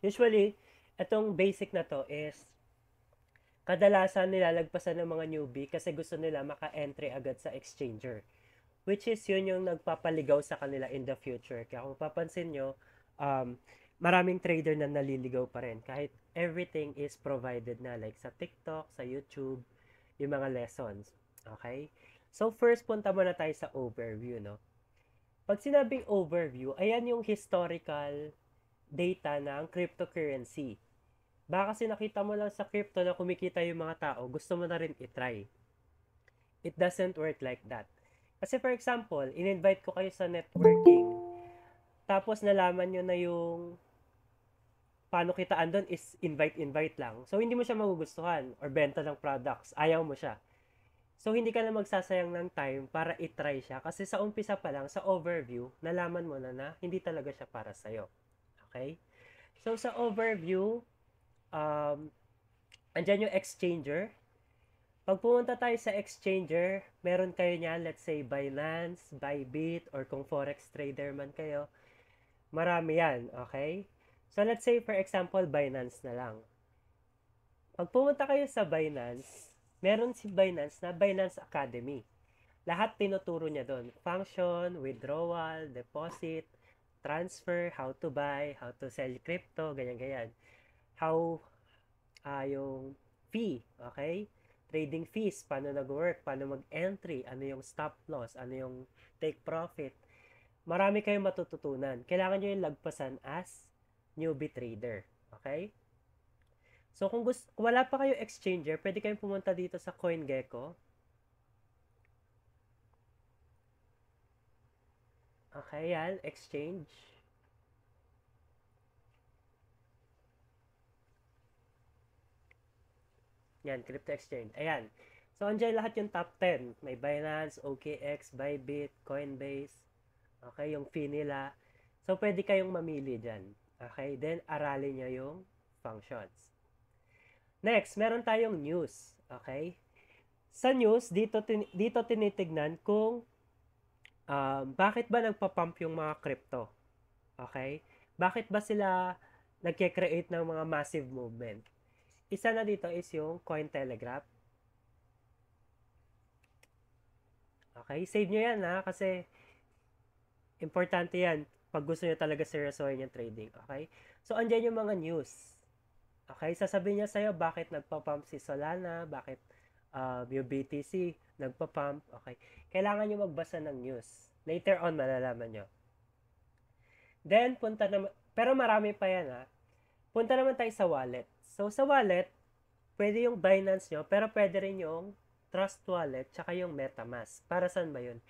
Usually, itong basic na to is kadalasan nilalagpasan ng mga newbie kasi gusto nila maka-entry agad sa exchanger. Which is yun yung nagpapaligaw sa kanila in the future. Kaya kung papansin nyo, maraming trader na naliligaw pa rin. Kahit everything is provided na like sa TikTok, sa YouTube, yung mga lessons. Okay? So first, punta muna tayo sa overview, no? Pag sinabing overview, ayan yung historical data ng cryptocurrency. Baka kasi nakita mo lang sa crypto na kumikita yung mga tao, gusto mo na rin itry. It doesn't work like that. Kasi for example, in-invite ko kayo sa networking, tapos nalaman nyo na yung paano kitaan doon is invite-invite lang. So, hindi mo siya magugustuhan or benta ng products. Ayaw mo siya. So, hindi ka na magsasayang ng time para itry siya. Kasi sa umpisa pa lang, sa overview, nalaman mo na hindi talaga siya para sa'yo. Okay? So, sa overview, um, andyan yung exchanger. Pag pumunta tayo sa exchanger, meron kayo niya, let's say Binance, Bybit, or kung forex trader man kayo, marami yan, okay? So let's say for example, Binance na lang. Pag pumunta kayo sa Binance, meron si Binance na Binance Academy. Lahat tinuturo niya doon. Function, withdrawal, deposit, transfer, how to buy, how to sell crypto, ganyan-ganyan. How yung fee, okay? Trading fees, paano nag-work, paano mag-entry, ano yung stop loss, ano yung take profit. Marami kayong matututunan. Kailangan nyo yung lagpasan as newbie trader. Okay? So, kung wala pa kayo exchanger, pwede kayong pumunta dito sa CoinGecko. Okay, yan. Exchange. Yan, crypto exchange. Ayan. So, andyan lahat yung top 10. May Binance, OKX, Bybit, Coinbase. Okay, yung fee nila. So, pwede kayong mamili dyan. Okay, then aralin nyo yung functions. Next, meron tayong news. Okay? Sa news, dito tinitignan kung bakit ba nagpa-pump yung mga crypto. Okay? Bakit ba sila nagke-create ng mga massive movement? Isa na dito is yung Cointelegraph. Okay? Save nyo yan ha, kasi importante yan pag gusto nyo talaga seryosohin yung trading. Okay? So, andyan yung mga news. Okay? Sasabihin niya sa'yo bakit nagpa-pump si Solana, bakit yung BTC nagpa-pump. Okay? Kailangan nyo magbasa ng news. Later on, malalaman nyo. Then, pero marami pa yan ha. Punta naman tayo sa wallet. So, sa wallet, pwede yung Binance nyo, pero pwede rin yung Trust Wallet, tsaka yung MetaMask. Para saan ba yun?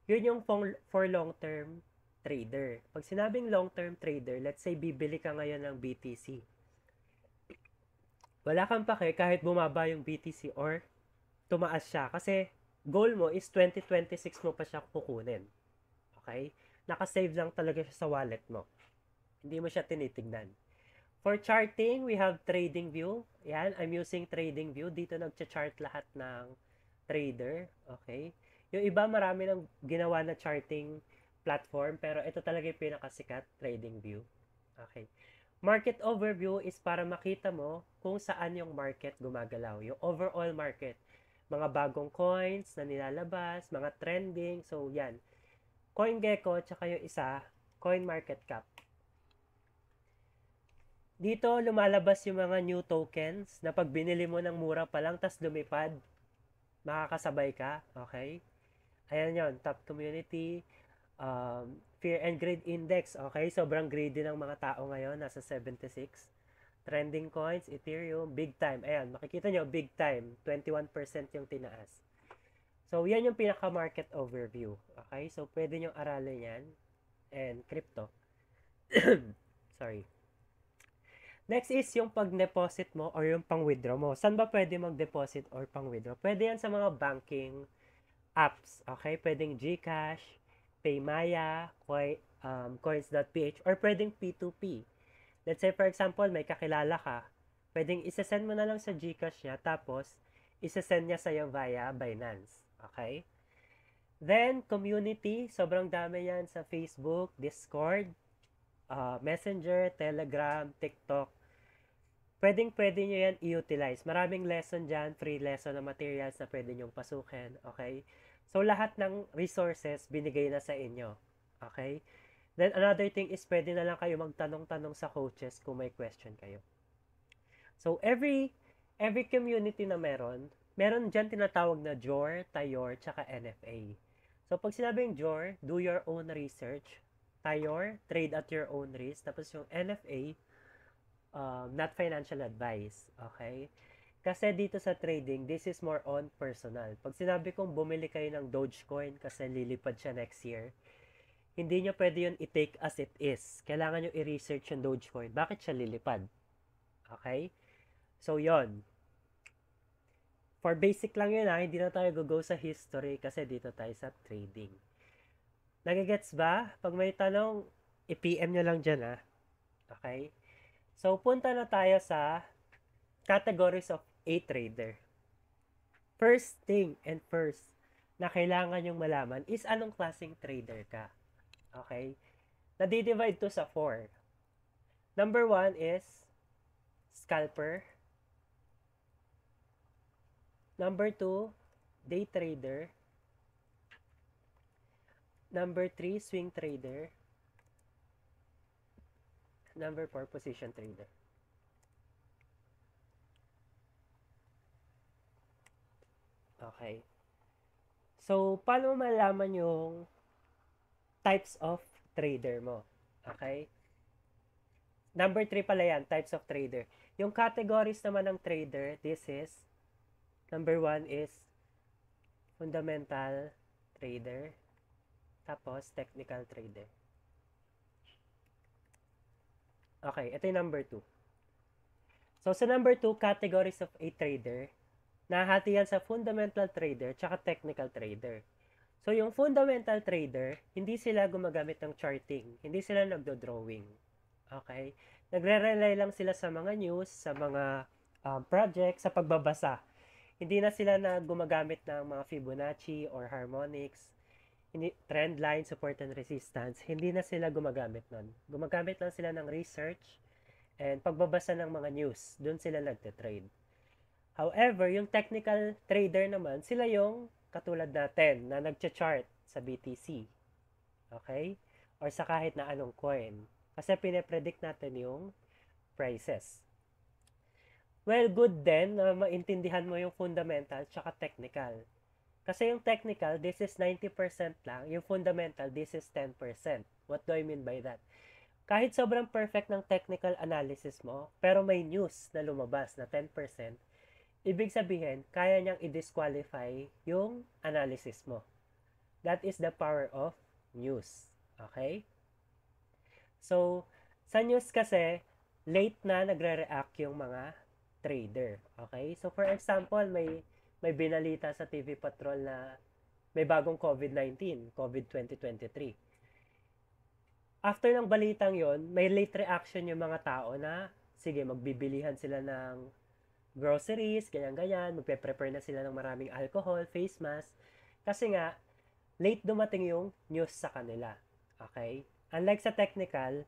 Yun yung for long-term trader. Pag sinabing long-term trader, let's say bibili ka ngayon ng BTC. Wala kang pake kahit bumaba yung BTC or tumaas siya. Kasi goal mo is 2026 mo pa siya kukunin. Okay? Nakasave lang talaga siya sa wallet mo. Hindi mo siya tinitignan. For charting, we have TradingView. Yan, I'm using TradingView. Dito nagcha-chart lahat ng trader. Okay? Yung iba marami nang ginawa na charting platform, pero ito talaga yung pinakasikat, TradingView. Okay. Market overview is para makita mo kung saan yung market gumagalaw. Yung overall market. Mga bagong coins na nilalabas, mga trending. So, yan. CoinGecko, tsaka yung isa, CoinMarketCap. Dito, lumalabas yung mga new tokens na pag binili mo ng mura pa lang, tas lumipad, makakasabay ka. Okay? Ayan yon, top community, fear and greed index. Okay? Sobrang greedy ng mga tao ngayon, nasa 76. Trending coins, Ethereum, big time. Ayan, makikita nyo, big time. 21% yung tinaas. So, yan yung pinaka-market overview. Okay? So, pwede nyo aralin yan. And crypto. Sorry. Next is yung pag-deposit mo or yung pang-withdraw mo. Saan ba pwede mag-deposit or pang-withdraw? Pwede yan sa mga banking apps. Okay? Pwedeng GCash, Paymaya, Coins.ph, or pwedeng P2P. Let's say, for example, may kakilala ka. Pwedeng isasend mo na lang sa GCash niya, tapos isasend niya sa'yo via Binance. Okay? Then, community. Sobrang dami yan sa Facebook, Discord. Messenger, Telegram, TikTok. Pwedeng-pwede nyo yan i-utilize. Maraming lesson dyan, free lesson na materials na pwede nyong pasukin. Okay? So, lahat ng resources binigay na sa inyo. Okay? Then, another thing is pwede na lang kayo magtanong-tanong sa coaches kung may question kayo. So, every community na meron dyan tinatawag na JOR, TAYOR, tsaka NFA. So, pag sinabing JOR, do your own research. TAYOR, trade at your own risk. Tapos yung NFA, not financial advice. Okay? Kasi dito sa trading, this is more on personal. Pag sinabi kong bumili kayo ng Dogecoin kasi lilipad siya next year, hindi nyo pwede yun i-take as it is. Kailangan nyo i-research yung Dogecoin. Bakit siya lilipad? Okay? So, yon. For basic lang yun hindi na tayo go sa history kasi dito tayo sa trading. Nagigets ba? Pag may tanong, i-PM nyo lang dyan Okay? So, punta na tayo sa categories of a trader. First thing and first na kailangan yung malaman is anong klaseng trader ka. Okay? Nadi-divide to sa 4. Number 1 is scalper. Number 2, day trader. Number 3, swing trader. Number 4, position trader. Okay. So, paano mo malaman yung types of trader mo? Okay? Number 3 pala yan, types of trader. Yung categories naman ng trader, this is, number 1 is fundamental trader. Tapos, technical trader. Okay, ito yung number 2. So, sa number 2, categories of a trader, nahati yan sa fundamental trader tsaka technical trader. So, yung fundamental trader, hindi sila gumagamit ng charting. Hindi sila nagdo-drawing. Okay? Nagre-rely lang sila sa mga news, sa mga project, sa pagbabasa. Hindi na sila na gumagamit ng mga Fibonacci or harmonics, trend line, support and resistance. Hindi na sila gumagamit nun. Gumagamit lang sila ng research and pagbabasa ng mga news. Doon sila nagte-trade. However, yung technical trader naman, sila yung katulad natin na nagcha-chart sa BTC. Okay? Or sa kahit na anong coin. Kasi pine-predict natin yung prices. Well, good din na maintindihan mo yung fundamental tsaka technical. Kasi yung technical, this is 90% lang. Yung fundamental, this is 10%. What do I mean by that? Kahit sobrang perfect ng technical analysis mo, pero may news na lumabas na 10%, ibig sabihin, kaya niyang i-disqualify yung analysis mo. That is the power of news. Okay? So, sa news kasi, late na nagre-react yung mga trader. Okay? So, for example, may binalita sa TV Patrol na may bagong COVID-19, COVID 2023. After ng balitang yon, may late reaction yung mga tao na, sige, magbibilihan sila ng groceries, ganyan-ganyan, magpe-prepare na sila ng maraming alcohol, face mask, kasi nga, late dumating yung news sa kanila. Okay? Unlike sa technical,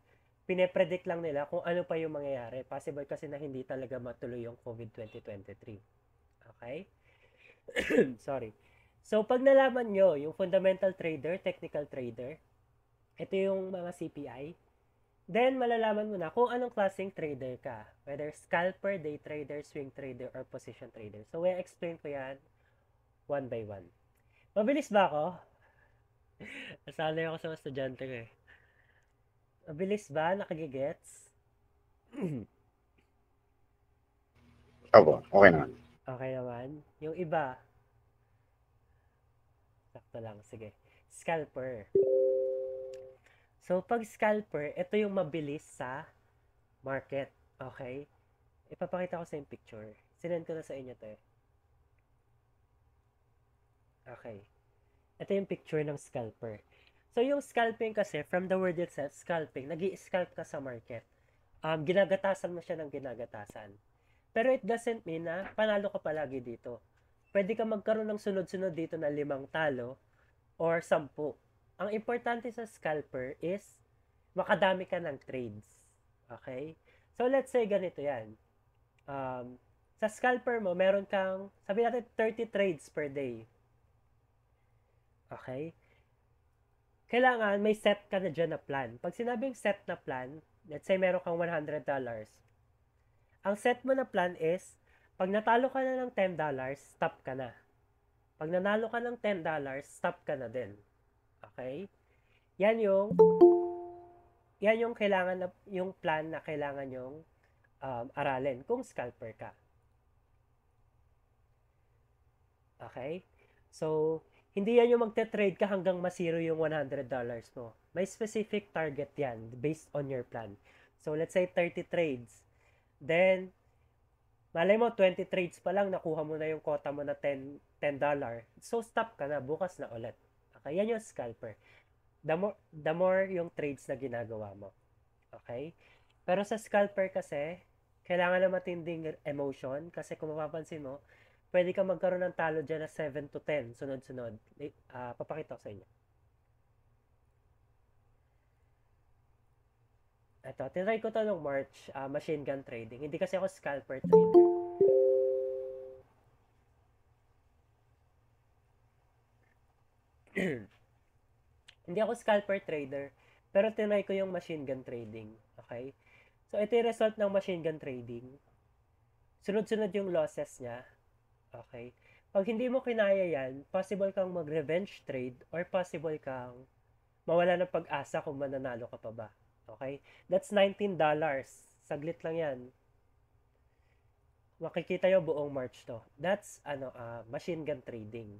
pine-predict lang nila kung ano pa yung mangyayari. Possible kasi na hindi talaga matuloy yung COVID 2023. Okay? Sorry. So, pag nalaman nyo yung fundamental trader, technical trader, ito yung mga CPI, then malalaman mo na kung anong klaseng trader ka. Whether scalper, day trader, swing trader, or position trader. So, i-explain ko yan one by one. Mabilis ba ako? Nasanay ako sa estudyante ko eh. Mabilis ba? Nakagigets? Opo, okay naman. Okay naman. Yung iba, sakto lang. Sige. Scalper. So, pag scalper, ito yung mabilis sa market. Okay? Ipapakita ko sa yung picture. Sinend ko na sa inyo to eh. Okay. Ito yung picture ng scalper. So, yung scalping kasi, from the word itself, scalping, nag-i-scalp ka sa market. Ginagatasan mo siya ng ginagatasan. Pero it doesn't mean na panalo ka palagi dito. Pwede ka magkaroon ng sunod-sunod dito na 5 talo or 10. Ang importante sa scalper is makadami ka ng trades. Okay? So, let's say ganito yan. Sa scalper mo, meron kang, sabi natin, 30 trades per day. Okay? Kailangan may set ka na dyan na plan. Pag sinabing set na plan, let's say meron kang $100. Ang set mo na plan is, pag natalo ka na ng $10, stop ka na. Pag nanalo ka ng $10, stop ka na din. Okay? Yan yung kailangan na, yung plan na kailangan yung aralin kung scalper ka. Okay? So, hindi yan yung magte-trade ka hanggang masiro yung $100 mo. May specific target yan based on your plan. So, let's say 30 trades. Then, malay mo, 20 trades pa lang, nakuha mo na yung quota mo na $10. So, stop ka na. Bukas na ulit. Okay? Yan yung scalper. The more yung trades na ginagawa mo. Okay? Pero sa scalper kasi, kailangan na matinding emotion kasi kung mapapansin mo, pwede ka magkaroon ng talo dyan na 7 to 10 sunod-sunod. Papakita ko sa inyo. Ito, tinry ko to nung March, machine gun trading. Hindi kasi ako scalper trader. Hindi ako scalper trader, pero tinry ko yung machine gun trading. Okay? So, ito yung result ng machine gun trading. Sunod-sunod yung losses niya. Okay? Pag hindi mo kinaya yan, possible kang mag-revenge trade or possible kang mawala ng pag-asa kung mananalo ka pa ba. Okay? That's $19. Saglit lang yan. Makikita nyo buong March to. That's machine gun trading.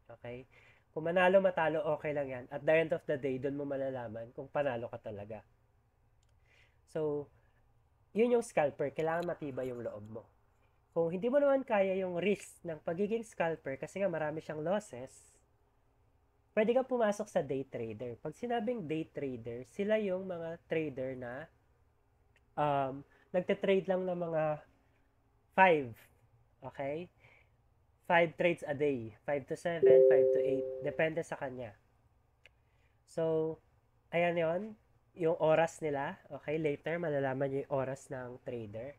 Okay? Kung manalo, matalo, okay lang yan. At the end of the day, doon mo malalaman kung panalo ka talaga. So, yun yung scalper. Kailangan matibay yung loob mo. Kung hindi mo naman kaya yung risk ng pagiging scalper kasi nga marami siyang losses, pwede kang pumasok sa day trader. Pag sinabing day trader, sila yung mga trader na nagte-trade lang ng mga 5. Okay? 5 trades a day. 5 to 7, 5 to 8. Depende sa kanya. So, ayan yon yung oras nila. Okay? Later, malalaman nyo yung oras ng trader.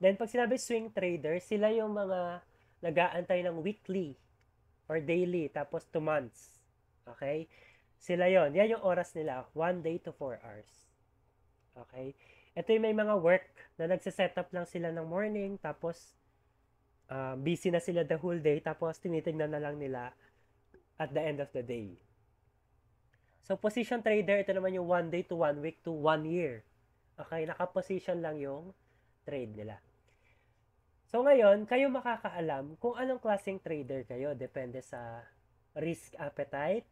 Then, pag sinabi swing trader, sila yung mga nag-aantay ng weekly or daily, tapos 2 months. Okay? Sila yon. Yan yung oras nila. 1 day to 4 hours. Okay? Ito yung may mga work na nagsiset up lang sila ng morning, tapos busy na sila the whole day, tapos tinitignan na lang nila at the end of the day. So, position trader, ito naman yung 1 day to 1 week to 1 year. Okay? Naka-position lang yung trade nila. So, ngayon, kayo makakaalam kung anong klaseng trader kayo. Depende sa risk appetite,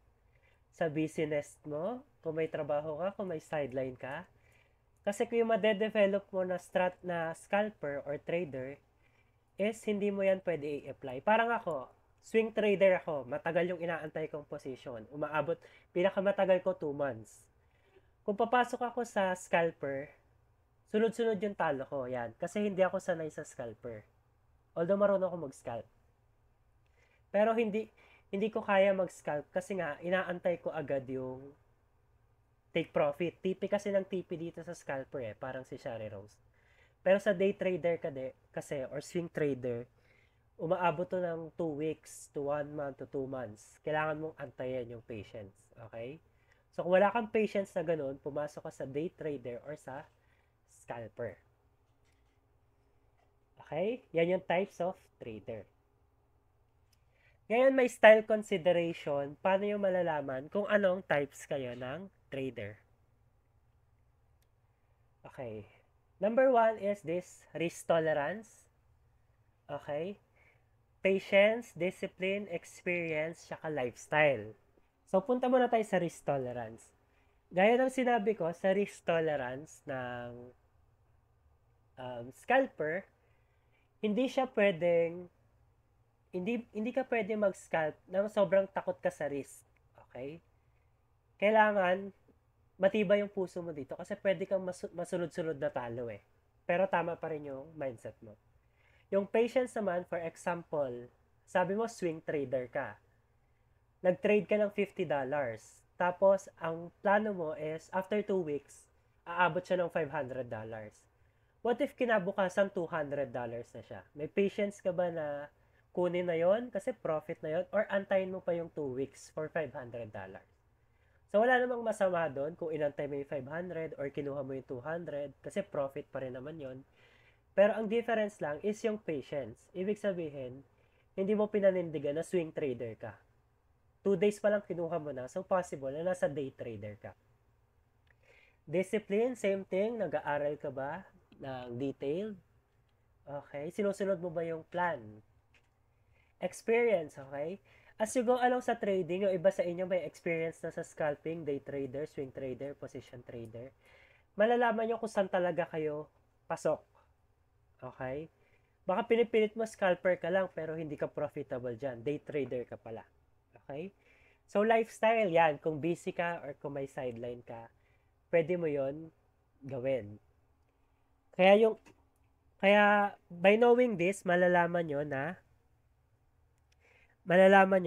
sa business mo, kung may trabaho ka, kung may sideline ka. Kasi kung yung madedevelop mo na scalper or trader, is hindi mo yan pwede i-apply. Parang ako, swing trader ako. Matagal yung inaantay kong position. Umaabot, pinakamatagal ko 2 months. Kung papasok ako sa scalper, sunod-sunod yung talo ko, yan. Kasi hindi ako sanay sa scalper. Although marunong ako mag-scalp. Pero hindi ko kaya mag-scalp kasi nga, inaantay ko agad yung take profit. TP kasi ng TP dito sa scalper parang si Shari Rose. Pero sa day trader kasi, or swing trader, umaabot to ng 2 weeks to 1 month to 2 months. Kailangan mong antayin yung patience. Okay? So, kung wala kang patience na ganun, pumasok ka sa day trader or sa scalper. Okay? Yan yung types of trader. Ngayon, may style consideration. Paano yung malalaman kung anong types kayo ng trader? Okay. Number 1 is this risk tolerance. Okay? Patience, discipline, experience, saka lifestyle. So, punta muna tayo sa risk tolerance. Gaya ng sinabi ko, sa risk tolerance ng scalper, hindi ka pwedeng mag-scalp na sobrang takot ka sa risk. Okay? Kailangan matibay yung puso mo dito kasi pwede kang masunod-sunod na talo Pero tama pa rin yung mindset mo. Yung patience naman, for example, sabi mo swing trader ka. Nag-trade ka ng $50. Tapos, ang plano mo is, after 2 weeks, aabot siya ng $500. What if kinabukasan $200 na siya? May patience ka ba na kunin na yon kasi profit na yon, or antayin mo pa yung 2 weeks for $500? So, wala namang masama doon kung inantay mo yung 500 or kinuha mo yung 200 kasi profit pa rin naman yon. Pero ang difference lang is yung patience. Ibig sabihin, hindi mo pinanindigan na swing trader ka. 2 days pa lang kinuha mo na, so possible na nasa day trader ka. Discipline, same thing. Nag-aaral ka ba ng detail? Okay. Sinusunod mo ba yung plan? Experience, okay? As you go along sa trading, yung iba sa inyo may experience na sa scalping, day trader, swing trader, position trader. Malalaman nyo kung saan talaga kayo pasok. Okay? Baka pinipilit mo scalper ka lang pero hindi ka profitable dyan. Day trader ka pala. Okay? So, lifestyle, yan. Kung busy ka or kung may sideline ka, pwede mo yon gawin. Kaya by knowing this, malalaman nyo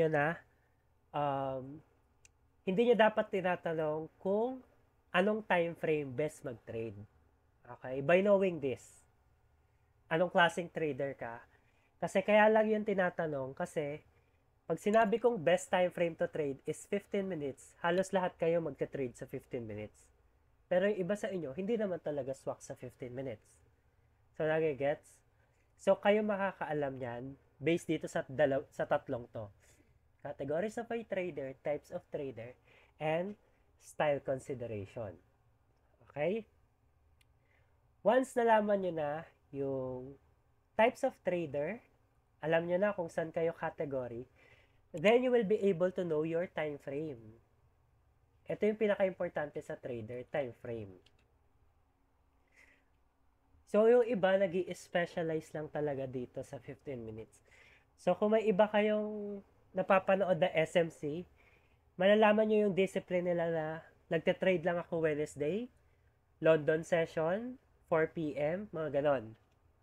na hindi nyo dapat tinatanong kung anong time frame best mag-trade. Okay? By knowing this, anong klaseng trader ka? Kasi kaya lang yun tinatanong kasi pag sinabi kong best time frame to trade is 15 minutes, halos lahat kayo magka-trade sa 15 minutes. Pero yung iba sa inyo, hindi naman talaga swak sa 15 minutes. So, nagigets? So, kayo makakaalam yan based dito sa tatlong to. Categories of a trader, types of trader, and style consideration. Okay? Once nalaman nyo na yung types of trader, alam nyo na kung saan kayo category, then you will be able to know your time frame. Ito yung pinaka-importante sa trader, time frame. So, yung iba, nag-i-specialize lang talaga dito sa 15 minutes. So, kung may iba kayong napapanood na SMC, malalaman nyo yung discipline nila na nagte-trade lang ako Wednesday, London session, 4 p.m., mga ganon.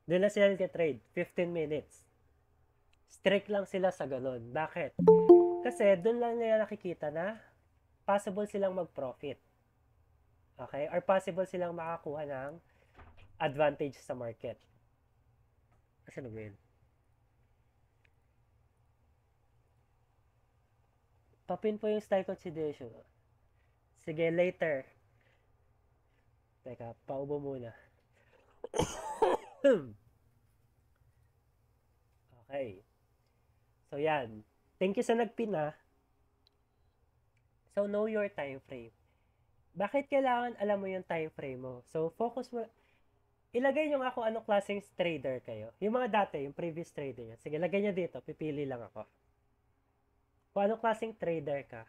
Doon na sila nagte-trade, 15 minutes. Strict lang sila sa ganon. Bakit? Kasi doon lang nila nakikita na possible silang mag-profit. Okay? Or possible silang makakuha ng advantage sa market. Kasi ano ba yun? Papin po yung style consideration. Sige, later. Teka, paubo muna. Okay. So, yan. Thank you sa nagpina. So, know your time frame. Bakit kailangan alam mo yung time frame mo? So, focus mo. Ilagay nyo nga kung anong klaseng trader kayo. Yung mga dati, yung previous trader nyo. Sige, lagay nyo dito. Pipili lang ako. Kung anong klaseng trader ka.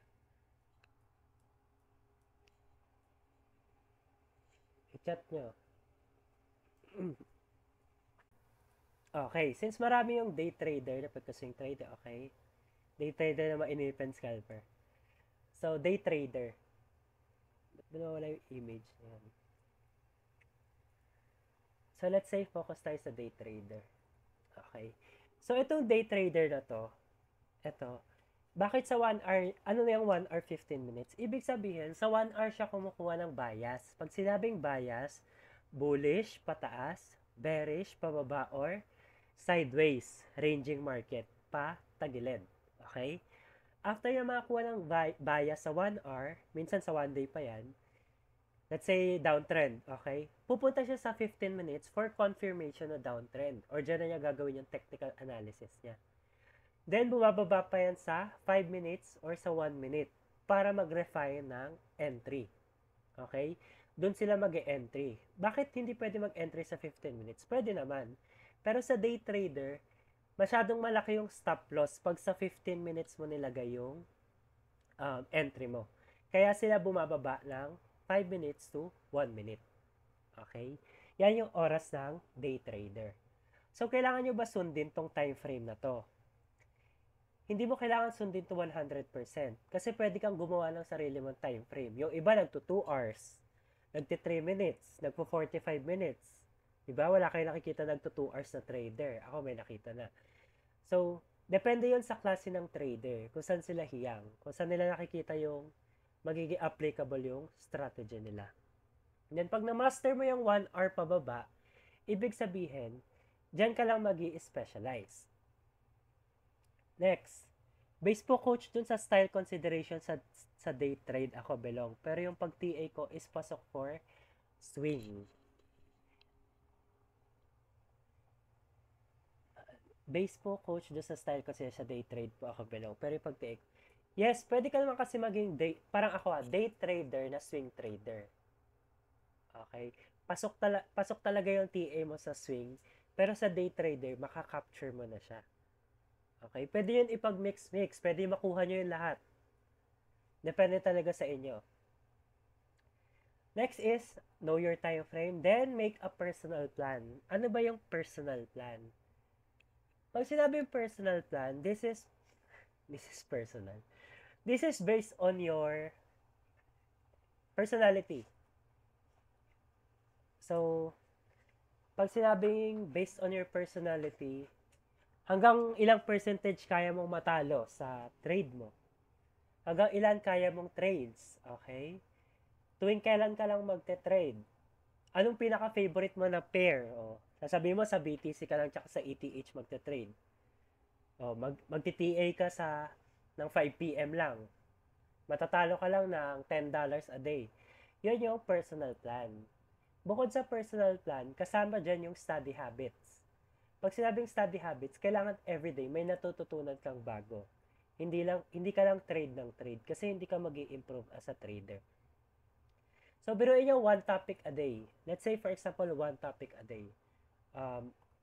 I-chat nyo. Okay, since marami yung day trader na pagka-swing trader, okay? Day trader na ma-independent scalper. So, day trader. Ba't ba nawala yung image? Ayan. So, let's say focus tayo sa day trader. Okay. So, itong day trader na to, bakit sa 1 hour, ano na yung 1 hour 15 minutes? Ibig sabihin, sa 1 hour siya kumukuha ng bias. Pag sinabing bias, bullish, pataas, bearish, pababa, or sideways, ranging market, tagilid. Okay? After yung makakuha ng bias sa 1 hour, minsan sa 1 day pa yan, let's say downtrend, okay? Pupunta siya sa 15 minutes for confirmation na downtrend. Or dyan na niya gagawin yung technical analysis niya. Then, bumababa pa yan sa 5 minutes or sa 1 minute para mag-refine ng entry. Okay? Doon sila mag-entry. Bakit hindi pwede mag-entry sa 15 minutes? Pwede naman. Pero sa day trader, masyadong malaki yung stop loss pag sa 15 minutes mo nilagay yung entry mo. Kaya sila bumababa ng 5 minutes to 1 minute. Okay? Yan yung oras ng day trader. So, kailangan nyo ba sundin tong time frame na to? Hindi mo kailangan sundin to 100%. Kasi pwede kang gumawa ng sarili mong time frame. Yung iba nagto 2 hours. Nagto 3 minutes. Nagpo 45 minutes. Diba? Wala kayo nakikita nagto 2 hours na trader. Ako may nakita na. So, depende yon sa klase ng trader. Kung saan sila hiyang. Kung saan nila nakikita yung magiging applicable yung strategy nila. And then, pag na-master mo yung 1 hour pababa, ibig sabihin, dyan ka lang mag-i-specialize. Next, base po coach dun sa style consideration sa day trade ako belong. Pero yung pag-TA ko is pasok for swing. Base po coach dun sa style kasi sa day trade po ako belong. Pero yung pag-TA ko, yes, pwede ka naman kasi maging parang ako day trader na swing trader. Okay? Pasok talaga yung TA mo sa swing. Pero sa day trader, makaka-capture mo na siya. Okay? Pwede yun ipag-mix-mix. Pwede makuha nyo yung lahat. Depende talaga sa inyo. Next is, know your time frame. Then, make a personal plan. Ano ba yung personal plan? Pag sinabi yung personal plan, this is personal. This is based on your personality. So, pag sinabing based on your personality, hanggang ilang percentage kaya mong matalo sa trade mo? Hanggang ilan kaya mong trades? Okay? Tuwing kailan ka lang magte-trade? Anong pinaka-favorite mo na pair? O, sasabihin mo sa BTC ka lang tsaka sa ETH magte-trade. O, magti-TA ka ng 5 p.m. lang. Matatalo ka lang ng $10 a day. Yun yung personal plan. Bukod sa personal plan, kasama dyan yung study habits. Pag sinabing study habits, kailangan everyday may natututunan kang bago. Hindi ka lang trade ng trade kasi hindi ka mag-i-improve as a trader. So, biruin nyo one topic a day. Let's say, for example, one topic a day.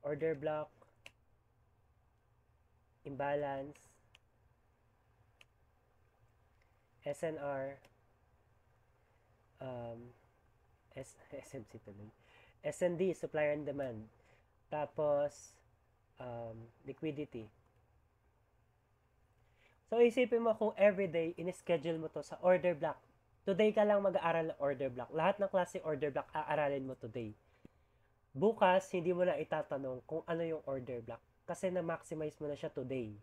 Order block, imbalance, SNR, SMC tuloy. SND, supply and demand. Tapos, liquidity. So, isipin mo kung everyday, in-schedule mo to sa order block. Today ka lang mag-aaral ng order block. Lahat ng klase order block, aaralin mo today. Bukas, hindi mo na itatanong kung ano yung order block. Kasi na-maximize mo na siya today.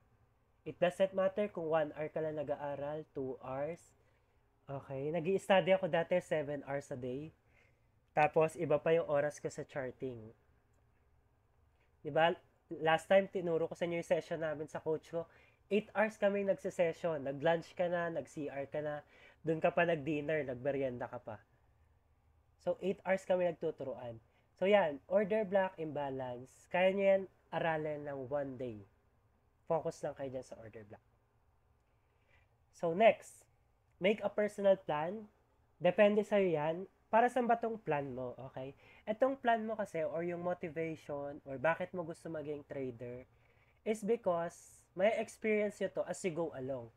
It doesn't matter kung 1 hour ka lang nag-aaral, 2 hours. Okay, nag-i-study ako dati 7 hours a day. Tapos, iba pa yung oras ko sa charting. Diba? Last time, tinuro ko sa inyo yung session namin sa coach ko. 8 hours kami nagse-session. Nag-lunch ka na, nag-CR ka na. Doon ka pa nag-dinner, nag-merienda ka pa. So, 8 hours kami nagtuturuan. So, yan. Order block, imbalance. Kaya nyo yan aralin ng 1 day. Focus lang kayo dyan sa order block. So, next. Make a personal plan. Depende sa'yo yan. Para saan ba tong plan mo, okay? Itong plan mo kasi, or yung motivation, or bakit mo gusto maging trader, is because may experience nyo to as you go along.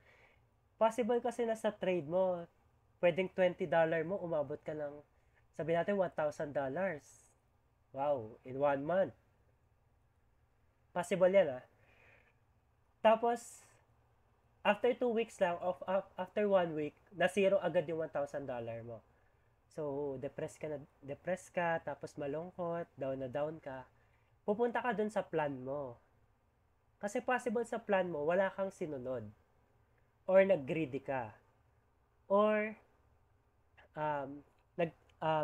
Possible kasi na sa trade mo, pwedeng $20 mo, umabot ka ng, sabihin natin, $1,000. Wow, in 1 month. Possible yan, ah. Tapos, after 2 weeks lang, after 1 week, na-zero agad yung $1,000 mo. So, depressed ka, tapos malungkot, down na down ka. Pupunta ka dun sa plan mo. Kasi possible sa plan mo, wala kang sinunod. Or nag-greedy ka. Or,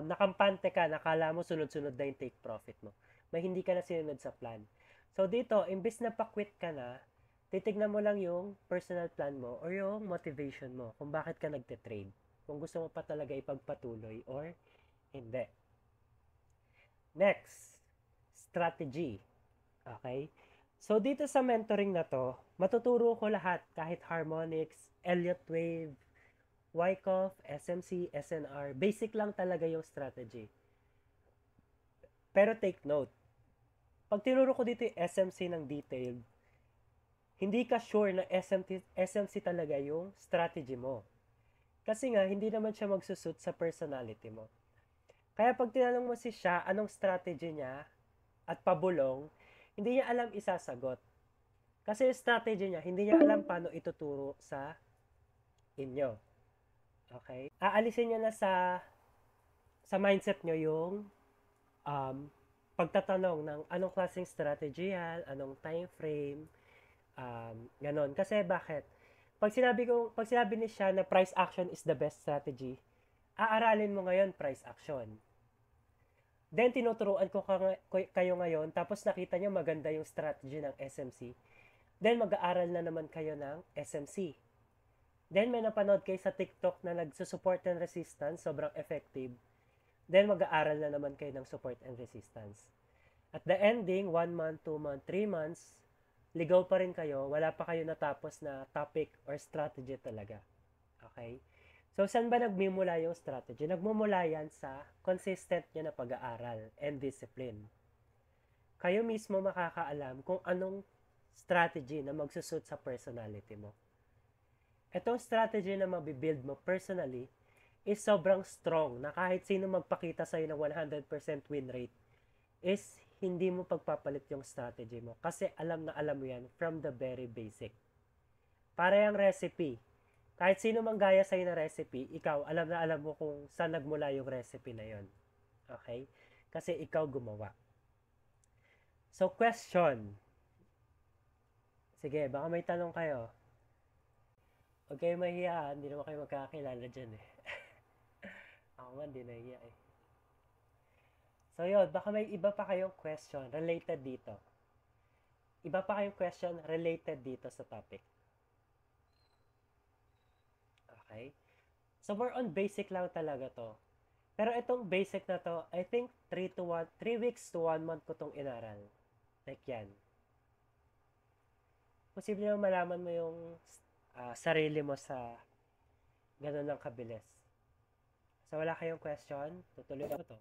nakampante ka, nakala mo sunod-sunod na yung take profit mo. May hindi ka na sinunod sa plan. So, dito, imbis na pa-quit ka na, titignan mo lang yung personal plan mo or yung motivation mo kung bakit ka nagte-trade. Kung gusto mo pa talaga ipagpatuloy or hindi. Next, strategy. Okay? So, dito sa mentoring na to, matuturo ko lahat, kahit harmonics, Elliott Wave, Wyckoff, SMC, SNR. Basic lang talaga yung strategy. Pero take note, pag tinuro ko dito yung SMC ng detailed, hindi ka sure na SMC talaga yung strategy mo. Kasi nga, hindi naman siya magsusut sa personality mo. Kaya pag tinanong mo si siya, anong strategy niya, at pabulong, hindi niya alam isasagot. Kasi yung strategy niya, hindi niya alam paano ituturo sa inyo. Okay? Aalisin niya na sa mindset niyo yung pagtatanong ng anong klaseng strategy yan, anong time frame, ganon. Kasi bakit? Pag sinabi ni siya na price action is the best strategy, aaralin mo ngayon price action. Then, tinuturuan ko kayo ngayon, tapos nakita nyo maganda yung strategy ng SMC. Then, mag-aaral na naman kayo ng SMC. Then, may napanood kayo sa TikTok na nagsusupport and resistance, sobrang effective. Then, mag-aaral na naman kayo ng support and resistance. At the ending, 1 month, 2 month, 3 months, ligaw pa rin kayo, wala pa kayo natapos na topic or strategy talaga. Okay? So, saan ba nagmimula yung strategy? Nagmumula yan sa consistent nyo na pag-aaral and discipline. Kayo mismo makakaalam kung anong strategy na magsusuit sa personality mo. Itong strategy na mabibuild mo personally is sobrang strong na kahit sino magpakita sa'yo ng 100% win rate is hindi mo pagpapalit yung strategy mo kasi alam na alam mo yan from the very basic. Para yung recipe, kahit sino mang gaya sa'yo na recipe, ikaw, alam na alam mo kung saan nagmula yung recipe na yon. Okay? Kasi ikaw gumawa. So, question. Sige, baka may tanong kayo. Huwag kayo mahiya, hindi naman kayo magkakilala dyan eh. Ako nga, hindi nahiya eh. So, yun, baka may iba pa kayong question related dito. Iba pa kayong question related dito sa topic. Okay? So, more on basic lang talaga to. Pero itong basic na to, I think 3 weeks to 1 month ko tong inaral. Like yan. Posible naman malaman mo yung sarili mo sa ganun lang kabilis. So, wala kayong question? Tutuloy ko to.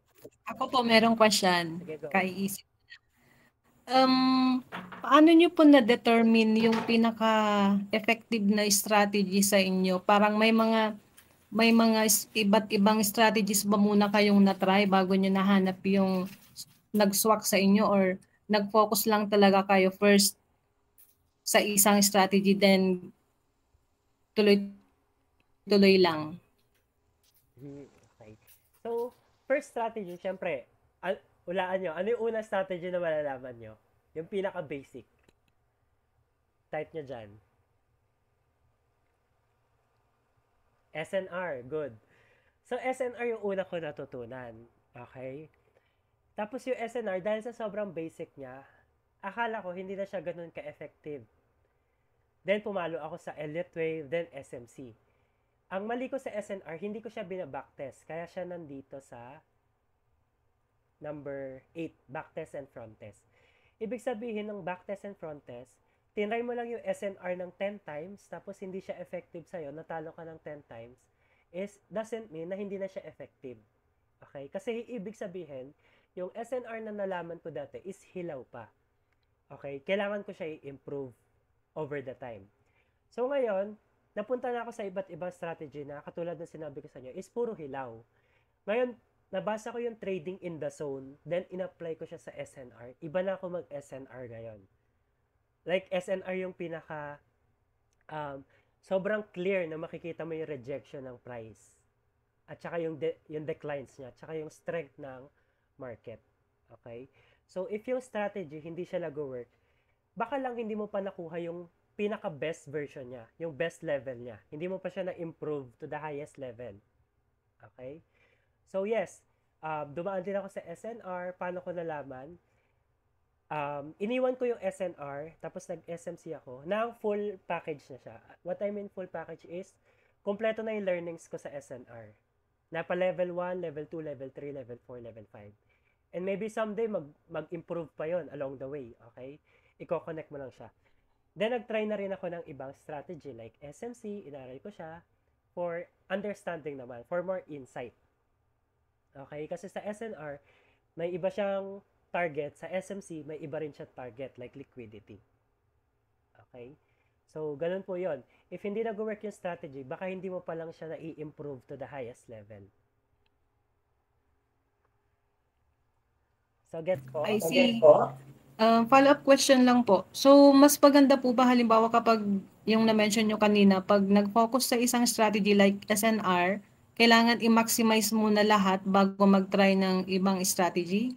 Ako po, merong question. Sige, go. Kaiisip. Paano nyo po na-determine yung pinaka-effective na strategy sa inyo? Parang may mga iba't ibang strategies ba muna kayong na-try bago nyo nahanap yung nag-swak sa inyo, or nag-focus lang talaga kayo first sa isang strategy then tuloy-tuloy lang? Okay. So, first strategy, syempre, ulaan nyo. Ano yung unang strategy na malalaman nyo? Yung pinaka-basic. Type nyo dyan. SNR, good. So, SNR yung una ko natutunan. Okay? Tapos yung SNR, dahil sa sobrang basic niya, akala ko hindi na siya ganun ka-effective. Then, pumalo ako sa Elliott Wave, then SMC. Ang mali ko sa SNR, hindi ko siya binabacktest. Kaya siya nandito sa number 8, backtest and front test. Ibig sabihin ng backtest and front test, tinry mo lang yung SNR ng 10 times, tapos hindi siya effective sa'yo, natalo ka ng 10 times, doesn't mean na hindi na siya effective. Okay? Kasi ibig sabihin, yung SNR na nalaman ko dati is hilaw pa. Okay? Kailangan ko siya i-improve over the time. So ngayon, napunta na ako sa iba't ibang strategy na katulad ng sinabi ko sa inyo, is puro hilaw. Ngayon, nabasa ko yung trading in the zone, then in-apply ko siya sa SNR. Iba na ako mag-SNR ngayon. Like, SNR yung pinaka, sobrang clear na makikita mo yung rejection ng price. At saka yung declines niya, at saka yung strength ng market. Okay? So, if yung strategy, hindi siya nag-work, baka lang hindi mo pa nakuha yung pinaka-best version niya, yung best level niya. Hindi mo pa siya na-improve to the highest level. Okay? So, yes, dumaan din ako sa SNR. Paano ko nalaman? Iniwan ko yung SNR, tapos nag-SMC ako, na full package na siya. What I mean full package is, kompleto na yung learnings ko sa SNR. Na pa level 1, level 2, level 3, level 4, level 5. And maybe someday, mag-improve pa yon along the way. Okay? Iko-connect mo lang siya. Then, nag-try na rin ako ng ibang strategy like SMC. Inaral ko siya for understanding naman, for more insight. Okay? Kasi sa SNR, may iba siyang target. Sa SMC, may iba rin siya target, like liquidity. Okay? So, ganun po yon. If hindi nag-work yung strategy, baka hindi mo pa lang siya na-i-improve to the highest level. So, gets po? I see. Follow-up question lang po. So, mas maganda po ba halimbawa kapag yung na-mention nyo kanina, pag nag-focus sa isang strategy like SNR, kailangan i-maximize muna lahat bago mag-try ng ibang strategy?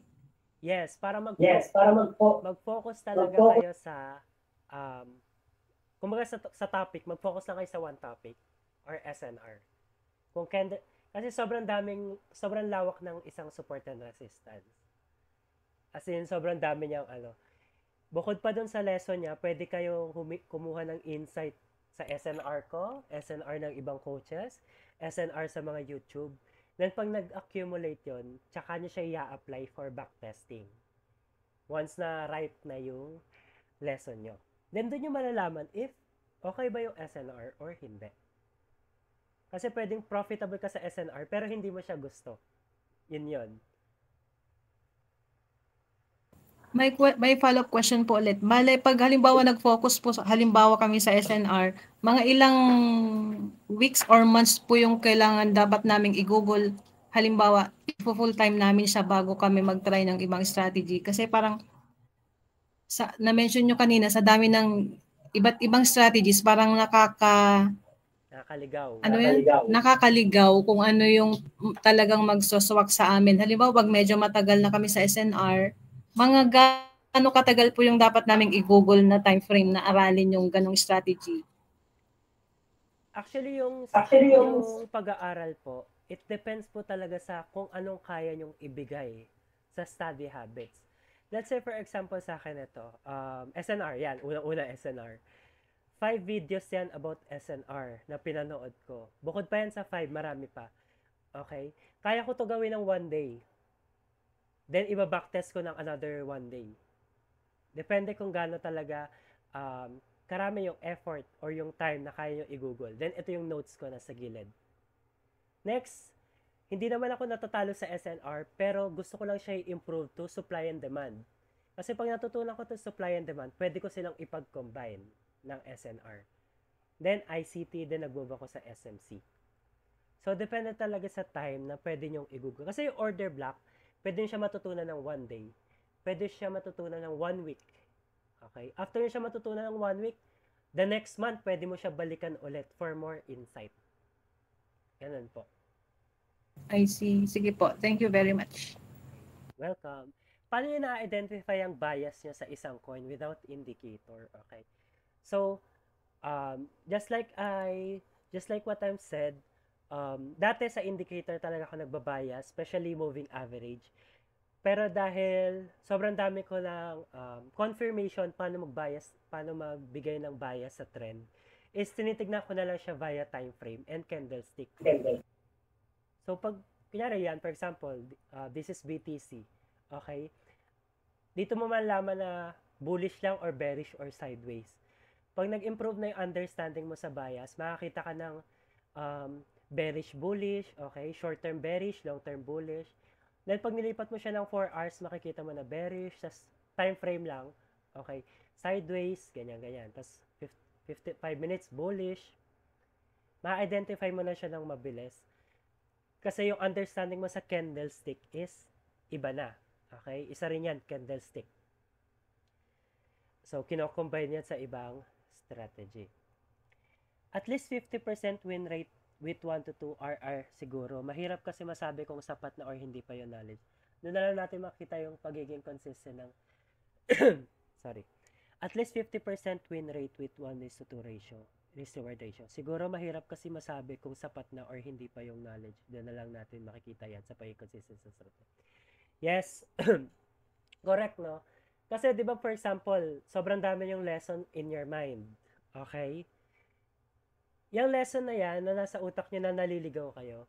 Yes, para mag-focus talaga kayo sa kumbaga sa topic, mag-focus lang kayo sa one topic or SNR. Kung kasi sobrang lawak ng isang support and resistance. As in, sobrang dami niyang Bukod pa dun sa lesson niya, pwede kayong kumuha ng insight sa SNR ko, SNR ng ibang coaches, SNR sa mga YouTube. Then, pag nag-accumulate yon, tsaka niyo siya i-apply for backtesting. Once na ripe na yung lesson nyo. Then, dun nyo malalaman if okay ba yung SNR or hindi. Kasi pwedeng profitable ka sa SNR, pero hindi mo siya gusto. Yun. May follow-up question po ulit. Bale, pag halimbawa nag-focus po, halimbawa kami sa SNR, mga ilang weeks or months po yung kailangan dapat naming i-google. Halimbawa, full time namin siya bago kami mag-try ng ibang strategy. Kasi parang, na-mention nyo kanina, sa dami ng iba't ibang strategies, parang Nakakaligaw. nakakaligaw kung ano yung talagang magsoswak sa amin. Halimbawa, pag medyo matagal na kami sa SNR, mga gaano katagal po yung dapat naming i-google na time frame na aralin yung ganong strategy? Actually, yung pag-aaral po, it depends po talaga sa kung anong kaya nyong ibigay sa study habits. Let's say, for example, sa akin ito, SNR, yan, unang-una SNR. 5 videos yan about SNR na pinanood ko. Bukod pa yan sa 5, marami pa. Okay? Kaya ko to gawin ng 1 day. Then, iba-backtest ko ng another 1 day. Depende kung gaano talaga karami yung effort or yung time na kaya nyo i-google. Then, ito yung notes ko na sa gilid. Next, hindi naman ako natatalo sa SNR, pero gusto ko lang siya i-improve to supply and demand. Kasi pag natutunan ko to supply and demand, pwede ko silang ipag-combine ng SNR. Then, ICT, then nag-move ako sa SMC. So, depende talaga sa time na pwede nyong i-google. Kasi yung order block, pwede siya matutunan ng 1 day. Pwede siya matutunan ng 1 week. Okay? After siya matutunan ng 1 week, the next month, pwede mo siya balikan ulit for more insight. Ganun po. I see. Sige po. Thank you very much. Welcome. Paano nyo na-identify ang bias nyo sa isang coin without indicator? Okay. So, just like what I've said, dati sa indicator talaga ako nagbabias, especially moving average. Pero dahil sobrang dami ko ng confirmation paano magbigay ng bias sa trend, is tinitignan ko na lang siya via time frame and candlestick. So, pag, kunyari yan, for example, this is BTC. Okay? Dito mo malalaman na bullish lang or bearish or sideways. Pag nag-improve na yung understanding mo sa bias, makakita ka ng bearish bullish, okay? Short-term bearish, long-term bullish. Then, pag nilipat mo siya ng 4 hours, makikita mo na bearish, tas time frame lang, okay? Sideways, ganyan. Tas 55 minutes bullish. Ma-identify mo na siya ng mabilis. Kasi yung understanding mo sa candlestick is iba na. Okay? Isa rin yan, candlestick. So, kino-combine yan sa ibang strategy. At least 50% win rate with 1 to 2 RR siguro. Mahirap kasi masabi kung sapat na or hindi pa yung knowledge. Doon na lang natin makita yung pagiging consistent ng sorry. At least 50% win rate with 1:2 ratio. Risk-reward ratio. Siguro mahirap kasi masabi kung sapat na or hindi pa yung knowledge. Doon na lang natin makikita yan sa pagiging consistent sa strategy. Yes. Correct, no? Kasi, di ba, for example, sobrang dami yung lesson in your mind. Okay? Yung lesson na yan, na nasa utak nyo na naliligaw kayo,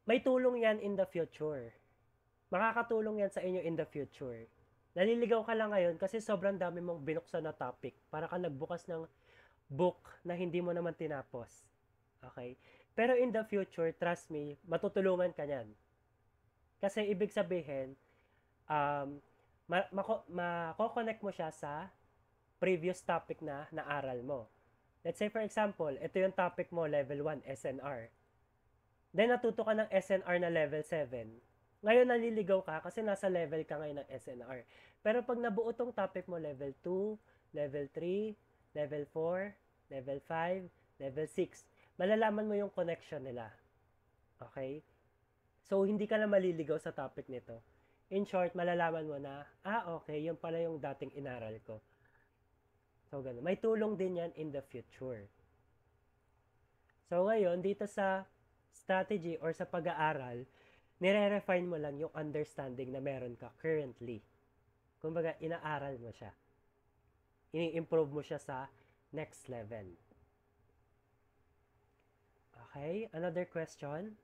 may tulong yan in the future. Makakatulong yan sa inyo in the future. Naliligaw ka lang ngayon kasi sobrang dami mong binuksan na topic. Para ka nagbukas ng book na hindi mo naman tinapos. Okay? Pero in the future, trust me, matutulungan ka niyan. Kasi ibig sabihin, mako-connect mo siya sa previous topic na naaral mo. Let's say for example, ito yung topic mo, level 1, SNR. Then natuto ka ng SNR na level 7. Ngayon naliligaw ka kasi nasa level ka ngayon ng SNR. Pero pag nabuo tong topic mo, level 2, level 3, level 4, level 5, level 6, malalaman mo yung connection nila. Okay? So, hindi ka na maliligaw sa topic nito. In short, malalaman mo na, okay, yun pala yung dating inaral ko. So, ganun. May tulong din yan in the future. So, ngayon, dito sa strategy or sa pag-aaral, nire-refine mo lang yung understanding na meron ka currently. Kumbaga, inaaral mo siya. Ini-improve mo siya sa next level. Okay, another question.